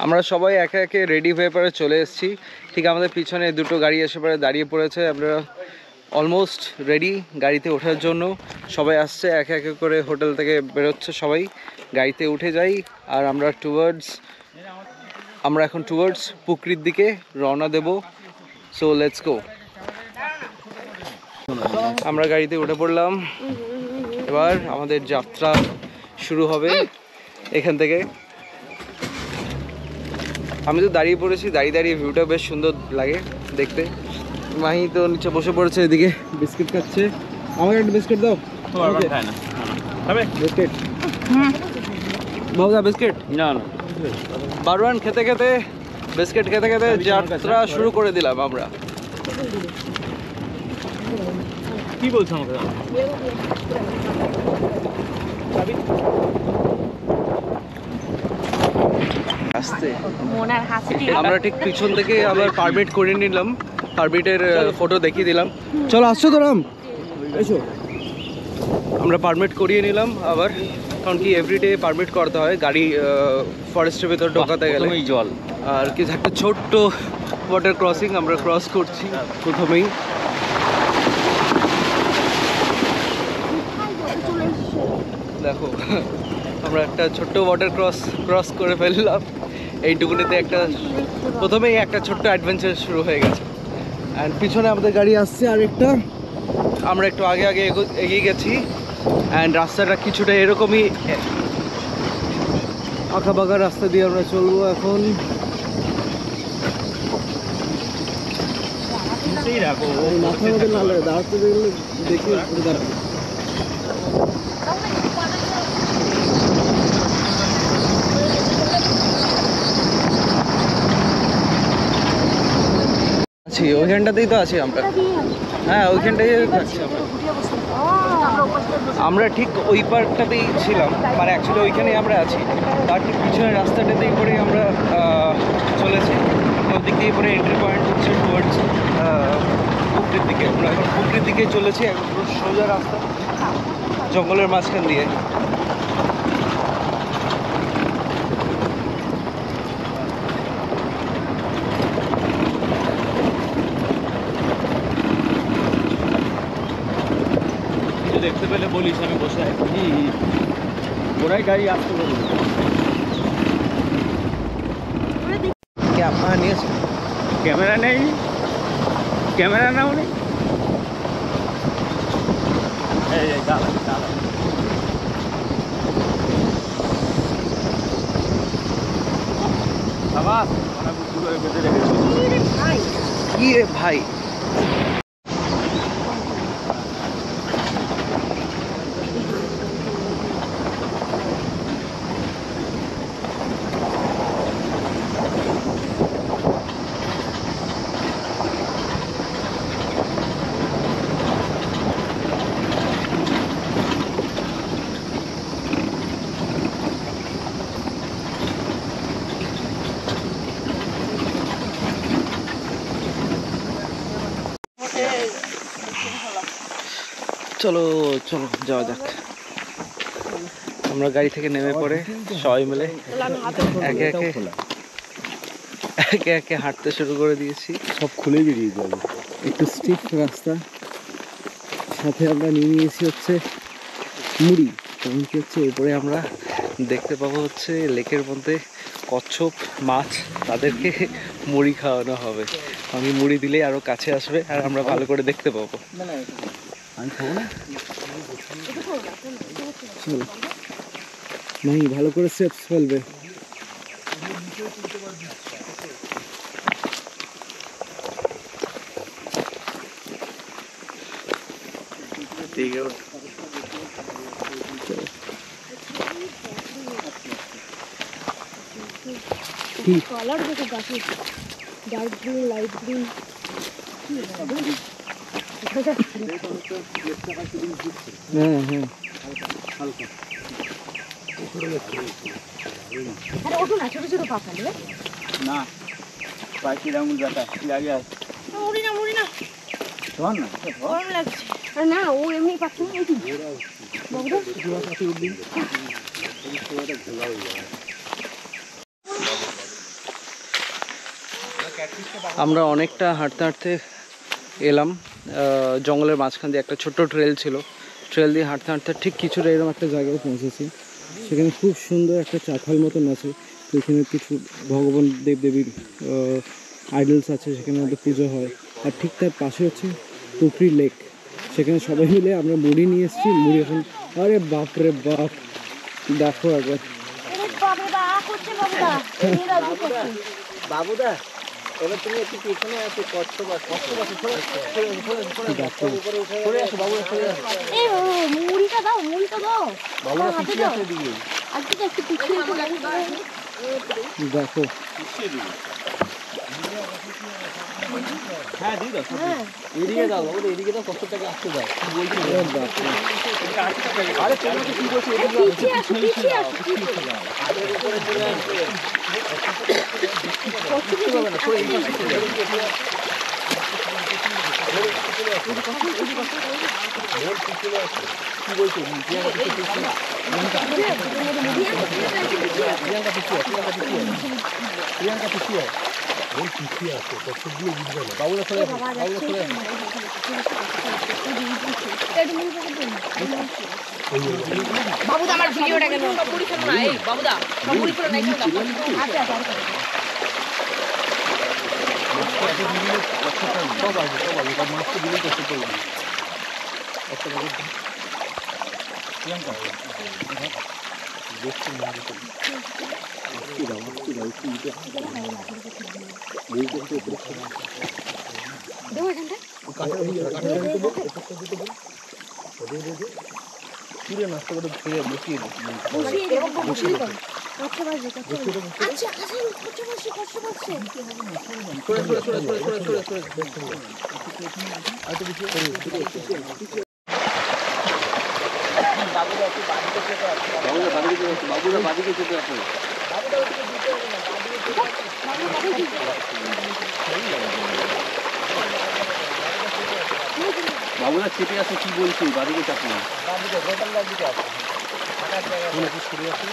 আমরা সবাই একে একে রেডি হয়ে পরে চলে এসেছি। ঠিক আমাদের পিছনে দুটো গাড়ি এসে পরে দাঁড়িয়ে পড়েছে। আমরা অলমোস্ট রেডি গাড়িতে ওঠার জন্য। সবাই আসছে একে একে করে, হোটেল থেকে বেরোচ্ছে সবাই, গাড়িতে উঠে যাই। আর আমরা এখন টুয়ার্ডস পুকুরির দিকে রওনা দেব। So let's go. আমরা গাড়িতে উঠে পড়লাম। এবার আমাদের যাত্রা শুরু হবে এখান থেকে। আমি তো দাঁড়িয়ে পড়েছি, দাঁড়িয়ে দাঁড়িয়ে ভিউটা বেশ সুন্দর লাগে দেখতে। মাহি তো নিচে বসে পড়েছে, এদিকে বিস্কিট খাচ্ছে। আমাকে একটা বিস্কিট দাও। বিস্কিট বাবুদা, বিস্কিট না না। বারওয়ান খেতে খেতে, বিস্কিট খেতে খেতে যাত্রা শুরু করে দিলাম আমরা। কি বলছো আমাকে? আমরা ঠিক পিছন থেকে আবার পারমিট করে নিলাম, পারমিটের ফটো দেখিয়ে দিলাম। চলো আসছো তো রাম, এসো। আমরা পারমিট করিয়ে নিলাম আবার, কারণ কি এভরিডে পারমিট করতে হয় গাড়ি ফরেস্টের ভেতর ঢোকাতে গেলে। জল আর কি একটা ছোট্ট ওয়াটার ক্রসিং আমরা ক্রস করছি প্রথমেই। দেখো আমরা একটা ছোট্ট ওয়াটার ক্রস করে ফেললাম। এইটুকুনিতে প্রথমেই একটা ছোট্ট অ্যাডভেঞ্চার শুরু হয়ে গেছে। অ্যান্ড পিছনে আমাদের গাড়ি আসছে আরেকটা। আমরা একটু আগে এগিয়ে গেছি। অ্যান্ড রাস্তাটা কিছুটা এরকমই আঁকা বাঁকা রাস্তা দিয়ে আমরা চলবো এখন। মাথার মধ্যে না লাগে, দাঁড়াতে দেখলে দেখে দাঁড়াবে। আছি ওইখানটাতেই তো আছি আমরা। হ্যাঁ ওইখানটাই থাকছি আমরা ঠিক ওই পার্কটাতেই ছিলাম, মানে অ্যাকচুয়ালি ওইখানেই আমরা আছি। তার ঠিক পিছনের রাস্তাটাতেই করে আমরা চলেছি। ওই দিক দিয়ে পরে এন্ট্রি পয়েন্ট হচ্ছে টুয়ার্ডস পুকুরির দিকে। আমরা এখন পুকুরির দিকে চলেছি, এখন পুরো সোজা রাস্তা জঙ্গলের মাঝখান দিয়ে। দেখতে পেলে বলিস, আমি বসে আছি। ওরাই গাড়ি আসতে বলি। আপনারা নিয়েছে ক্যামেরা নেই, ক্যামেরা নাও নেই। কি রে ভাই, চলো চলো যাওয়া যাক। আমরা গাড়ি থেকে নেমে পড়ে সবাই মিলে একে একে হাঁটতে শুরু করে দিয়েছি। সব খুলে বেরিয়ে যাবে, একটু স্টিফ রাস্তা। সাথে আমরা নিয়ে নিয়েছি হচ্ছে মুড়ি, কারণ কি হচ্ছে এরপরে আমরা দেখতে পাবো হচ্ছে লেকের মধ্যে কচ্ছপ মাছ, তাদেরকে মুড়ি খাওয়ানো হবে। আমি মুড়ি দিলে আরো কাছে আসবে আর আমরা ভালো করে দেখতে পাবো। আমি খাবো না, চলো নাই ভালো করে স্টেপস ফেলবে। ঠিক আছে কি কালার দেখো গাছে, ডার্ক গ্রিন, লাইট গ্রিন। হ্যাঁ হ্যাঁ হালকা আরে ওঠো না, ছোট ছোট পাতা নেবে না, পাখির আঙুল ব্যথা লাগে আছে। মুড়ি না ধর না, গরম লাগছে। আর না ও এমনি পাচ্ছে না, ওই বাবুদা আমরা অনেকটা হাঁটতে হাঁটতে এলাম জঙ্গলের মাঝখান দিয়ে। একটা ছোট্ট ট্রেল ছিল, ট্রেল দিয়ে হাঁটতে হাঁটতে ঠিক কিছুটা এরকম একটা জায়গায় পৌঁছেছি। সেখানে খুব সুন্দর একটা চাতাল মতন আছে, তো এখানে কিছু ভগবান দেবদেবীর আইডলস আছে, সেখানে আমাদের পুজো হয়। আর ঠিক তার পাশে হচ্ছে পুকুরি লেক, সেখানে সবাই মিলে আমরা মুড়ি নিয়ে এসেছি। মুড়ি এখন, আরে বাপরে বাপ, দেখো একবার বাবুদা, এবার তুমি একটু পেছনে আছো, কষ্ট আসো বাবুরা, সরে আসো। মুড়িটা দাও, মুড়িটা দাও বাবুরা, পিছিয়ে আসো দিকে। দেখো হ্যাঁ দিয়ে দাও, এদিকে দাও বাবু, এদিকে দাও, কষ্টটাকে আসতে দাও। আরে তোমাকে কি বলছি, প্রিয়াঙ্কা পিছিয়ে আছে, বাবুরা সরে আসো, বাবুরা সরে আসো। বাবুদা আমার ভিডিওটা কেন মুড়ি খেলো না? এই বাবুদা মুড়ি করে নাই খেলো। আচ্ছা আচ্ছা সব আসবে, সব আসবে, তার মাছটা দিলে কষ্ট করবে একটা বাবু। প্রিয়াঙ্কা দেখছি না, কি দাও কি দাও কি দাও দেবো এখানটা কাটার ভিতরে, কাটার ভিতরে পুরো নাস্তা করে খেয়ে বসিয়ে দিই, বসিয়ে দাও। আচ্ছা বাজে, আচ্ছা আচ্ছা কষ্ট করছে সরে সরে সরে সরে সরে সরে সরে আর তো কিছু বাবুরা একটু বাদিকে চলে আসো, বাবুরা বাদিকে চলে আসো, বাবুরা বাদিকে চলে আসো, বাবুরা একটু দিতে হবে না, বাবুরা চেপে আসো, কি বলছি বাদিকে চাপো না, বাদিকে গোটাল দিকে আসো, ফাঁকা জায়গা সরে আসো।